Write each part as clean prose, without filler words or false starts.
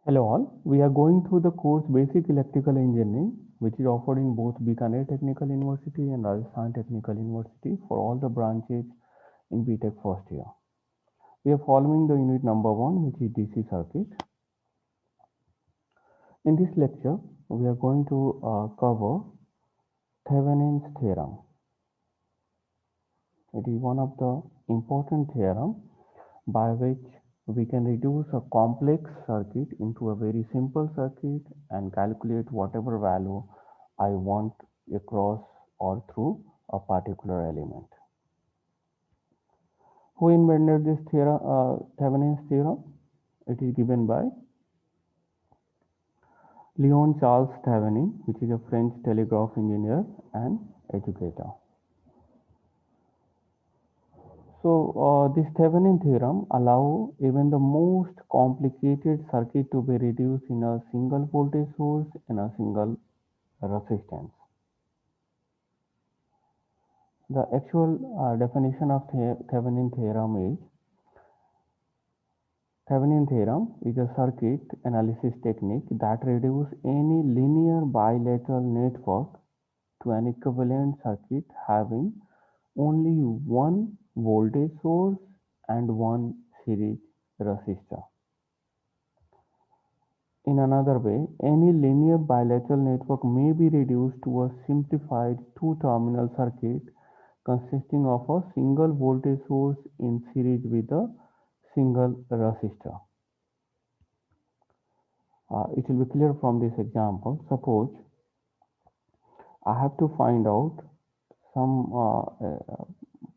Hello all, we are going through the course Basic Electrical Engineering, which is offered in both Bikaner Technical University and Rajasthan Technical University for all the branches in BTech first year. We are following the unit number 1, which is DC circuit. In this lecture, we are going to cover Thevenin's theorem. It is one of the important theorem by which we can reduce a complex circuit into a very simple circuit and calculate whatever value I want across or through a particular element. Who invented this theorem, Thevenin's theorem? It is given by Leon Charles Thevenin, which is a French telegraph engineer and educator. So this Thevenin theorem allows even the most complicated circuit to be reduced in a single voltage source and a single resistance. The actual definition of Thevenin theorem is Thevenin theorem is a circuit analysis technique that reduces any linear bilateral network to an equivalent circuit having only one voltage source and one series resistor. In another way, any linear bilateral network may be reduced to a simplified two-terminal circuit consisting of a single voltage source in series with a single resistor. It will be clear from this example. Suppose I have to find out some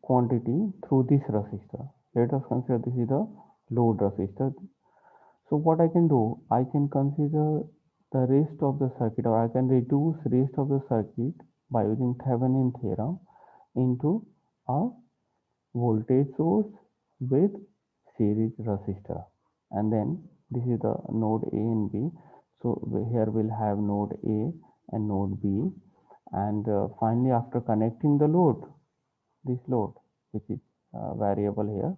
quantity through this resistor. Let us consider this is the load resistor. So what I can do, I can consider the rest of the circuit, or I can reduce rest of the circuit by using Thevenin theorem into a voltage source with series resistor, and then this is the node A and B. So here we'll have node A and node B, and finally after connecting the load, this load which is variable here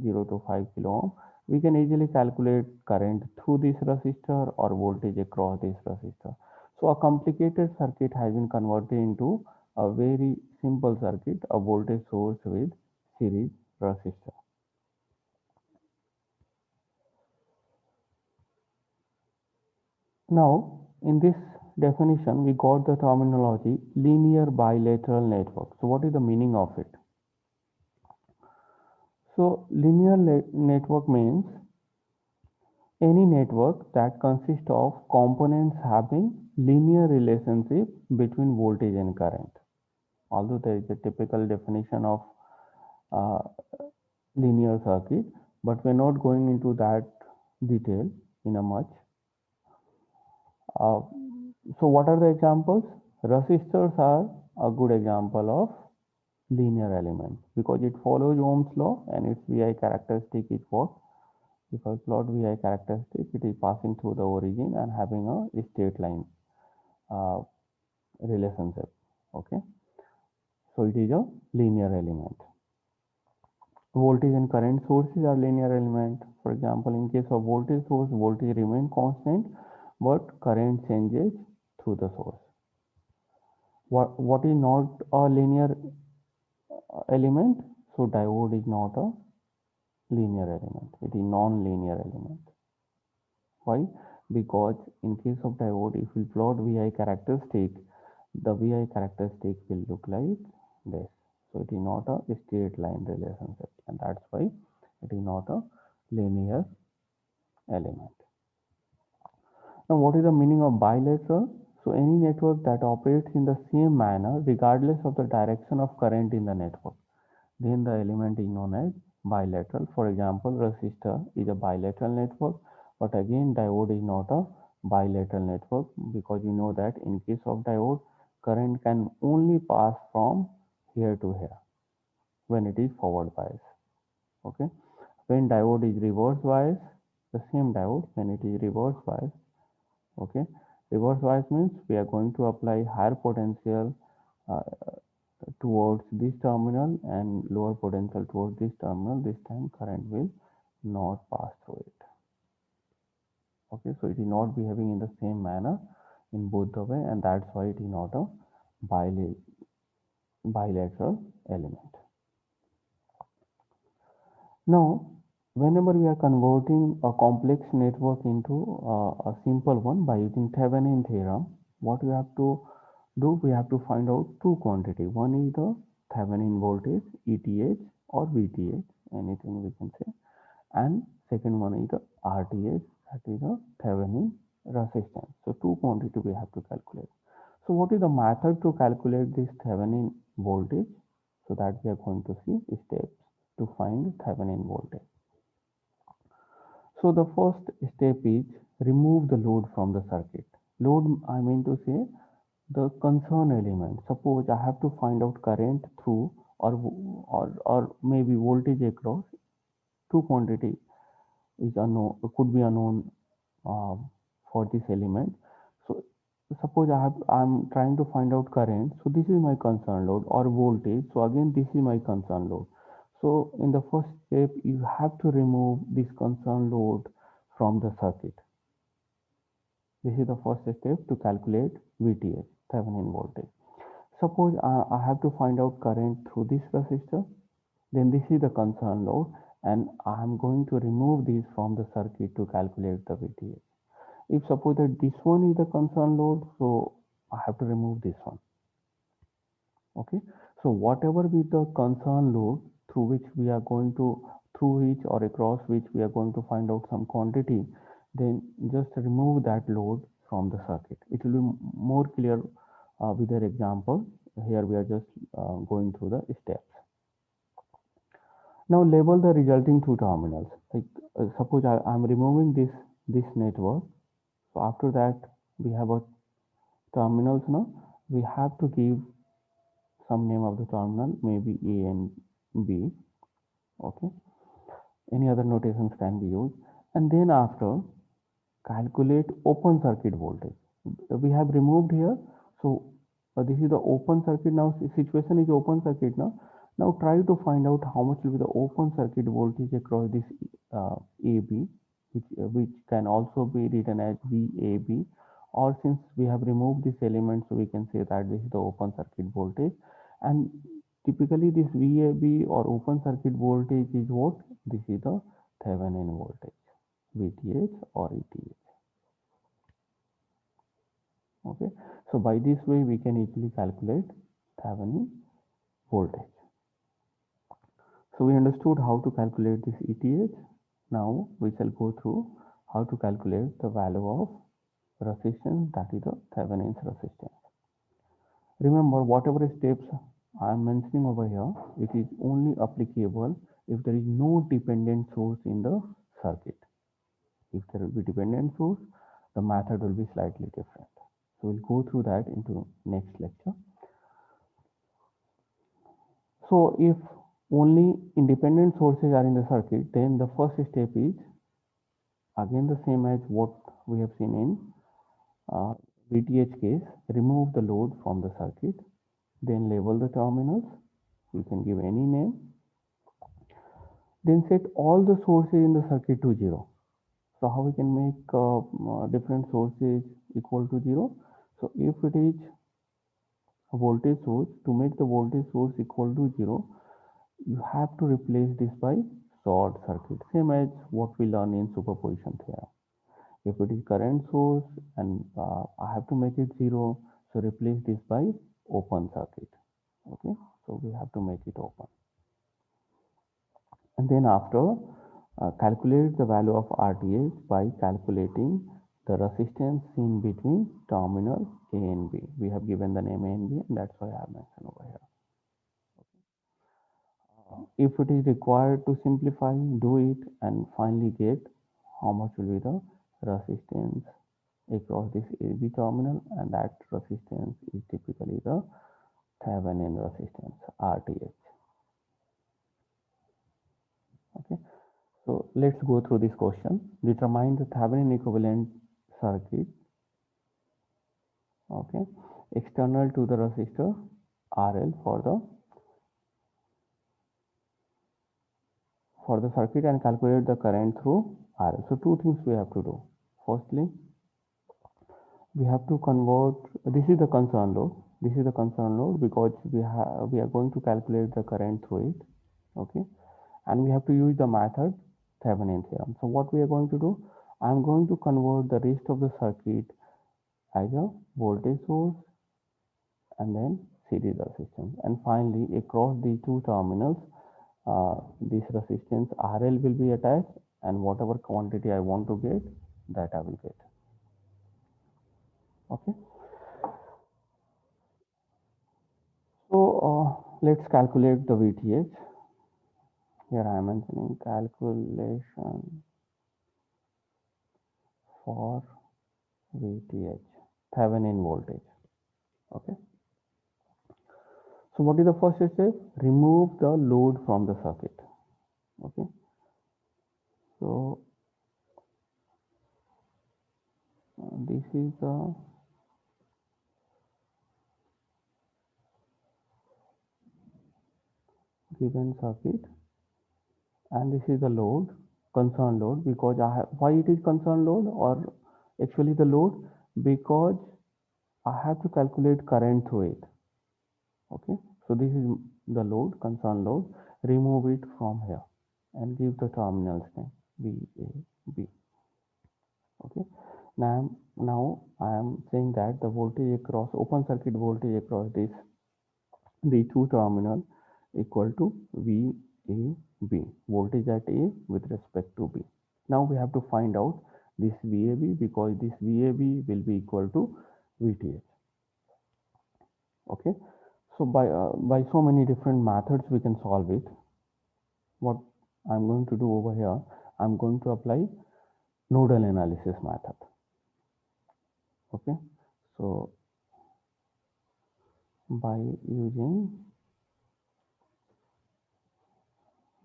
0 to 5 kilo ohm, we can easily calculate current through this resistor or voltage across this resistor. So a complicated circuit has been converted into a very simple circuit, a voltage source with series resistor. Now, in this definition, we got the terminology linear bilateral network. So what is the meaning of it? So linear network means any network that consists of components having linear relationship between voltage and current. Although there is a typical definition of uh, linear circuit, but we're not going into that detail in a much. Uh, so what are the examples? Resistors are a good example of linear element because it follows Ohm's law and its VI characteristic is what? If I plot VI characteristic, it is passing through the origin and having a straight line uh, relationship. Okay, so it is a linear element. Voltage and current sources are linear element. For example, in case of voltage source, voltage remain constant, but current changes through the source. What is not a linear element? So diode is not a linear element. It is non-linear element. Why? Because in case of diode, if we plot VI characteristic, the VI characteristic will look like this. So it is not a straight line relationship, and that's why it is not a linear element. Now, what is the meaning of bilateral? So any network that operates in the same manner regardless of the direction of current in the network, then the element is known as bilateral. For example, resistor is a bilateral network, but again diode is not a bilateral network because you know that in case of diode, current can only pass from here to here when it is forward bias. Okay, when diode is reverse bias, the same diode when it is reverse bias. Okay, reverse bias means we are going to apply higher potential uh, towards this terminal and lower potential towards this terminal. This time current will not pass through it. Okay, so it is not behaving in the same manner in both the way, and that's why it is not a bilateral element. Now, whenever we are converting a complex network into a simple one by using Thevenin theorem, what we have to do, we have to find out two quantity. One is the Thevenin voltage, ETH or VTH, anything we can say, and second one is the RTH, that is the Thevenin resistance. So two quantity we have to calculate. So what is the method to calculate this Thevenin voltage? So that we are going to see steps to find Thevenin voltage. So the first step is remove the load from the circuit. Load, I mean to say the concern element. Suppose I have to find out current through or maybe voltage across two quantity is unknown, could be unknown uh, for this element. So suppose I'm trying to find out current, so this is my concern load, or voltage, so again this is my concern load. So in the first step you have to remove this concern load from the circuit. This is the first step to calculate VTH, Thevenin voltage. Suppose I have to find out current through this resistor, then this is the concern load, and I am going to remove this from the circuit to calculate the VTH. If suppose that this one is the concern load, so I have to remove this one. Okay, so whatever be the concern load through which we are going to, through which or across which we are going to find out some quantity, then just remove that load from the circuit. It will be more clear with their example. Here we are just going through the steps. Now label the resulting two terminals. Like suppose I am removing this network. So after that we have a terminals. Now we have to give some name of the terminal, maybe A and B. Okay, any other notations can be used. And then after, calculate open circuit voltage. We have removed here, so this is the open circuit. Now situation is open circuit. Now try to find out how much will be the open circuit voltage across this AB, which can also be written as VAB, or since we have removed this element, so we can say that this is the open circuit voltage. And typically this VAB or open circuit voltage is what? This is the Thevenin voltage, VTH or ETH. Okay, so by this way we can easily calculate Thevenin voltage. So we understood how to calculate this ETH. Now we shall go through how to calculate the value of resistance, that is the Thevenin's resistance. Remember, whatever steps I am mentioning over here, it is only applicable if there is no dependent source in the circuit. If there will be dependent source, the method will be slightly different. So we'll go through that into next lecture. So if only independent sources are in the circuit, then the first step is again the same as what we have seen in VTH case. Remove the load from the circuit, then label the terminals. You can give any name. Then set all the sources in the circuit to 0. So how we can make different sources equal to 0? So if it is a voltage source, to make the voltage source equal to 0, you have to replace this by short circuit, same as what we learn in superposition theorem. If it is current source and I have to make it 0, so replace this by open circuit. Okay, so we have to make it open. And then after, calculate the value of RTH by calculating the resistance in between terminal A and B. We have given the name A and B, and that's why I have mentioned over here. If it is required to simplify, do it, and finally get how much will be the resistance across this AB terminal, and that resistance is typically the Thevenin resistance, RTH. Okay, so let's go through this question. Determine the Thevenin equivalent circuit, okay, external to the resistor RL for the circuit, and calculate the current through RL. So two things we have to do. Firstly, we have to convert, this is the concern load. This is the concern load because we are going to calculate the current through it. Okay. And we have to use the method Thevenin theorem. So what we are going to do, I'm going to convert the rest of the circuit as a voltage source and then series resistance. And finally, across the two terminals, this resistance RL will be attached, and whatever quantity I want to get, that I will get. Okay. So let's calculate the VTH. Here I am mentioning calculation for VTH, Thevenin voltage. Okay. So what is the first step? Remove the load from the circuit. Okay. So this is the given circuit, and this is the load, concern load, because I have, why it is concern load or actually the load, because I have to calculate current through it. Okay. So this is the load, concern load. Remove it from here and give the terminals name B, A, B. Okay. Now I am saying that the voltage across open circuit voltage across the two terminal equal to VAB, voltage at A with respect to B. Now we have to find out this VAB because this VAB will be equal to VTH. Okay. So by so many different methods we can solve it. What I'm going to do over here, I'm going to apply nodal analysis method. Okay. So by using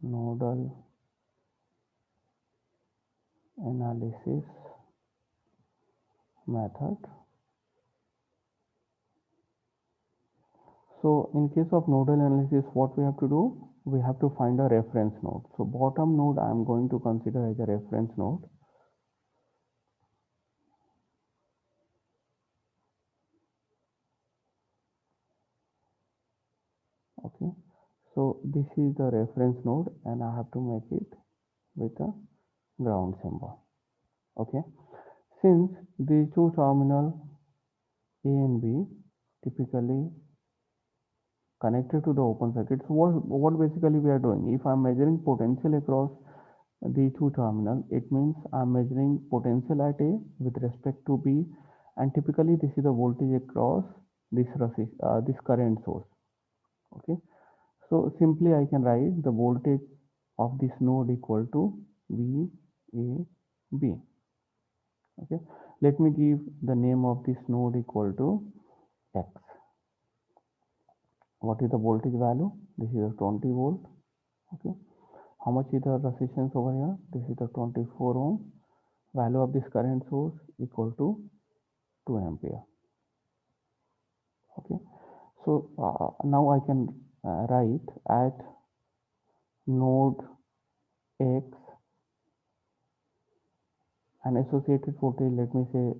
nodal analysis method. So in case of nodal analysis, what we have to do? We have to find a reference node. So bottom node I am going to consider as a reference node. Okay. So this is the reference node and I have to make it with a ground symbol. Okay. Since these two terminals A and B typically connected to the open circuit, so what basically we are doing? If I am measuring potential across the two terminal, it means I'm measuring potential at A with respect to B, and typically this is the voltage across this current source. Okay, so simply I can write the voltage of this node equal to VAB. Okay, let me give the name of this node equal to X. What is the voltage value? This is a 20 volt. Okay, how much is the resistance over here? This is the 24 ohm. Value of this current source equal to 2 ampere. Okay, so now I can write at node X an associated voltage, let me say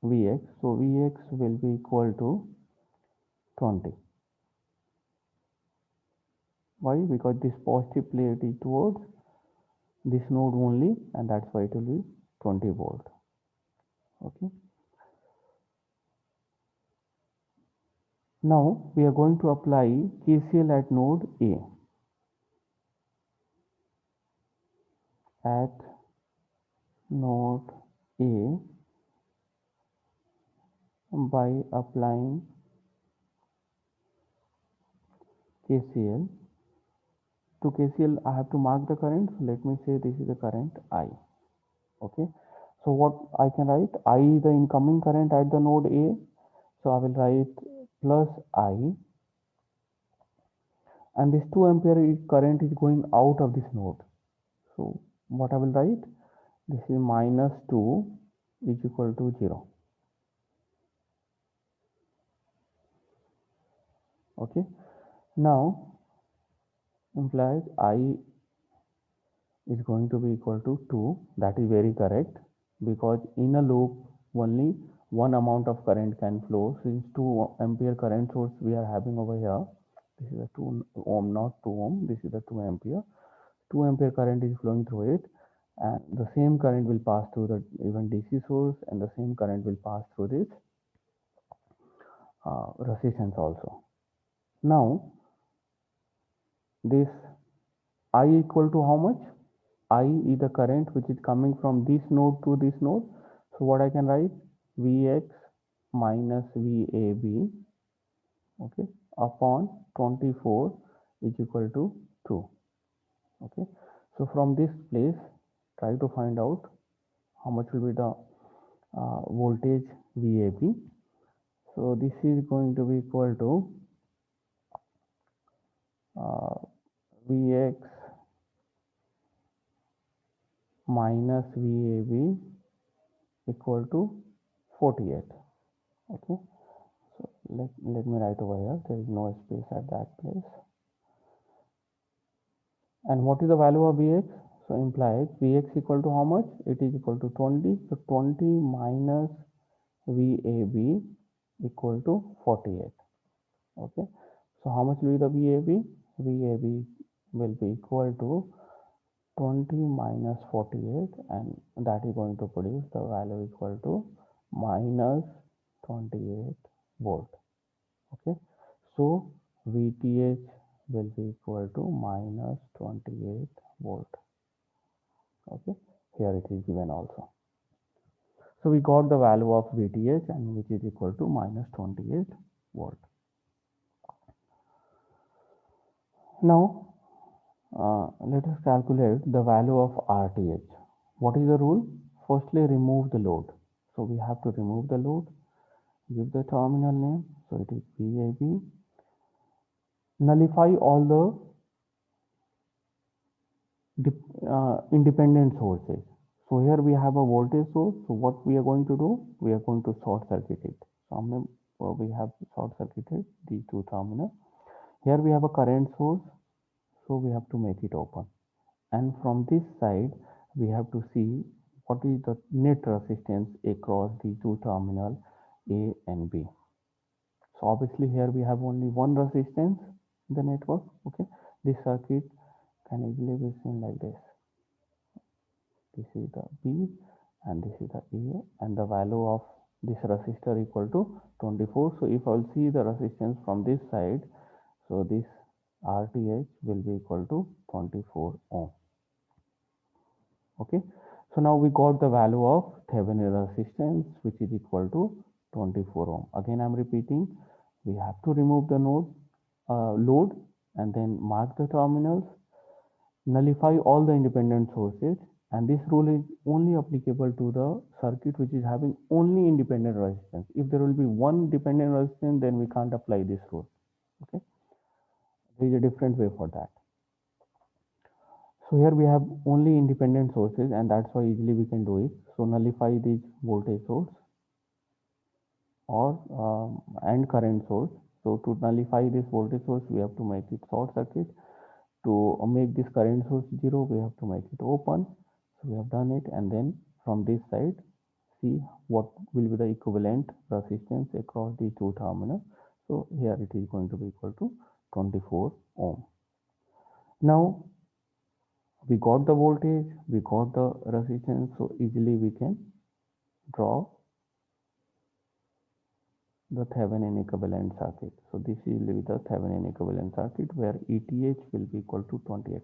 Vx. So Vx will be equal to 20. Why? Because this positive plate is towards this node only, and that's why it will be 20 volt. Okay. Now we are going to apply KCL at node A. At node A by applying KCL. To KCL, I have to mark the current. So let me say this is the current I. Okay. So what I can write? I is the incoming current at the node A. So I will write plus I. And this 2 ampere current is going out of this node. So what I will write? This is minus 2 is equal to 0. Okay. Now implies I is going to be equal to 2. That is very correct. because in a loop only one amount of current can flow. Since 2 ampere current source we are having over here, this is a 2 ohm, not 2 ohm, this is a 2 ampere. 2 ampere current is flowing through it, and the same current will pass through the even DC source, and the same current will pass through this resistance also. Now this I equal to how much? I is the current which is coming from this node to this node. So what I can write? Vx minus VAB, okay, upon 24 is equal to 2. Okay, so from this place try to find out how much will be the voltage VAB. So this is going to be equal to Vx minus VAB equal to 48. Okay, so let me write over here, there is no space at that place. And what is the value of Vx? So implies Vx equal to how much? It is equal to 20. So 20 minus VAB equal to 48. Okay, so how much will be the VAB? VAB will be equal to 20 minus 48, and that is going to produce the value equal to minus 28 volt. Okay, so VTH will be equal to minus 28 volt. Okay, here it is given also. So we got the value of VTH, and which is equal to minus 28 volt. Now let us calculate the value of RTH. What is the rule? Firstly, remove the load. So we have to remove the load, give the terminal name, so it is VAB. Nullify all the independent sources. So here we have a voltage source. So what we are going to do? We are going to short circuit it. So we have short circuited these two terminals. Here we have a current source, so we have to make it open. And from this side, we have to see what is the net resistance across the two terminals A and B. So obviously here we have only one resistance in the network. Okay, this circuit can easily be seen like this. This is the B and this is the A, and the value of this resistor equal to 24. So if I'll see the resistance from this side, so this RTH will be equal to 24 ohm. Okay, so now we got the value of Thevenin resistance, which is equal to 24 ohm. Again I'm repeating, we have to remove the load and then mark the terminals, nullify all the independent sources, and this rule is only applicable to the circuit which is having only independent resistance. If there will be one dependent resistance, then we can't apply this rule. Okay, there is a different way for that. So here we have only independent sources, and that's why easily we can do it. So nullify this voltage source or and current source. So to nullify this voltage source, we have to make it short circuit. To make this current source 0, we have to make it open. So we have done it, and then from this side, see what will be the equivalent resistance across the two terminals. So here it is going to be equal to 24 ohm. Now we got the voltage, we got the resistance, so easily we can draw the Thevenin equivalent circuit. So this is the Thevenin equivalent circuit where ETH will be equal to 28.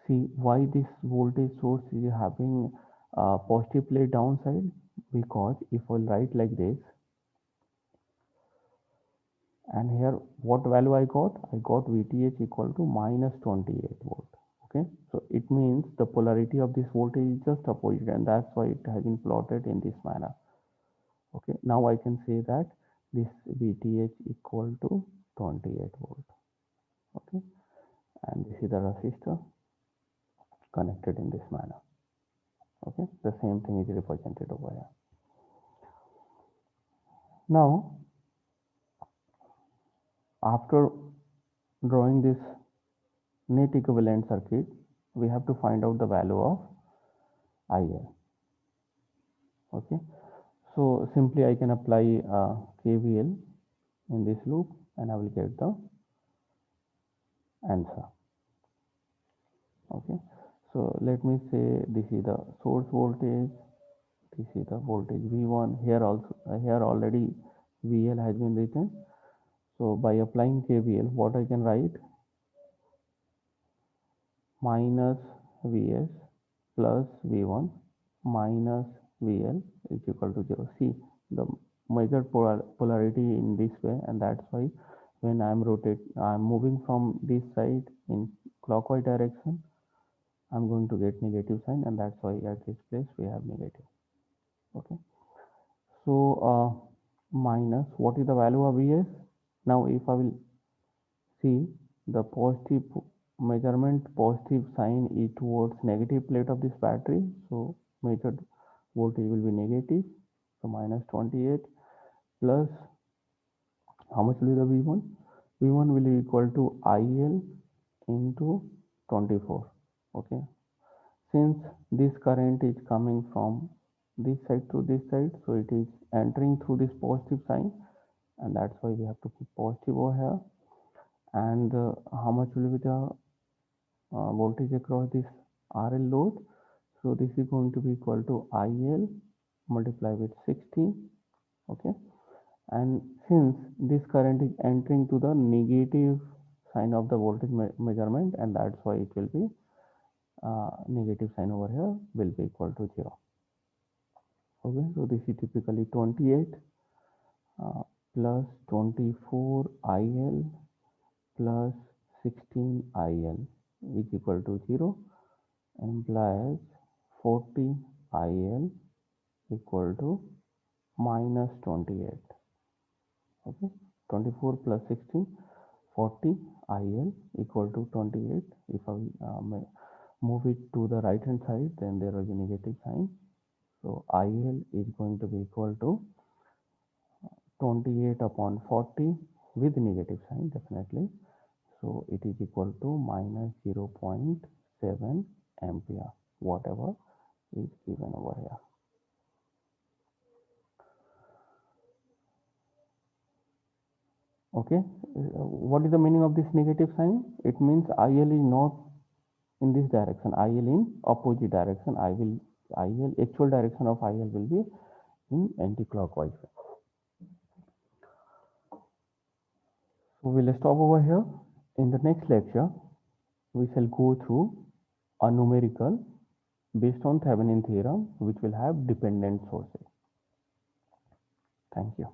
See why this voltage source is having a positive plate downside? Because if I write like this, and here what value I got? I got VTH equal to minus 28 volt. Okay, so it means the polarity of this voltage is just opposite, and that's why it has been plotted in this manner. Okay, now I can say that this VTH equal to 28 volt. Okay, and this is the resistor connected in this manner. Okay, the same thing is represented over here. Now after drawing this net equivalent circuit, we have to find out the value of IL. Okay, so simply I can apply KVL in this loop and I will get the answer. Okay, so let me say this is the source voltage, this is the voltage V1. Here also, here already VL has been written. So by applying KVL, what I can write? Minus Vs plus V1 minus Vl is equal to 0. See the major polarity in this way, and that's why when I'm moving from this side in clockwise direction, I'm going to get negative sign, and that's why at this place we have negative. Okay, so minus, what is the value of Vs? Now if I will see the positive measurement, positive sign is towards negative plate of this battery, so measured voltage will be negative, so minus 28 plus how much will be the V1? V1 will be equal to IL into 24. Okay, since this current is coming from this side to this side, so it is entering through this positive sign, and that's why we have to put positive over here. And how much will be the voltage across this RL load? So this is going to be equal to IL multiplied with 16. Okay, and since this current is entering to the negative sign of the voltage measurement, and that's why it will be negative sign over here will be equal to 0. Okay, so this is typically 28 plus 24 IL plus 16 IL is equal to 0, implies 40 IL equal to minus 28. Okay, 24 plus 16, 40 IL equal to 28. If I move it to the right hand side, then there will be negative sign. So IL is going to be equal to 28 upon 40 with negative sign, definitely. So it is equal to minus 0.7 ampere, whatever is given over here. Okay, what is the meaning of this negative sign? It means IL is not in this direction, IL in opposite direction. IL, actual direction of IL will be in anti-clockwise. So we'll stop over here. In the next lecture, we shall go through a numerical based on Thevenin theorem, which will have dependent sources. Thank you.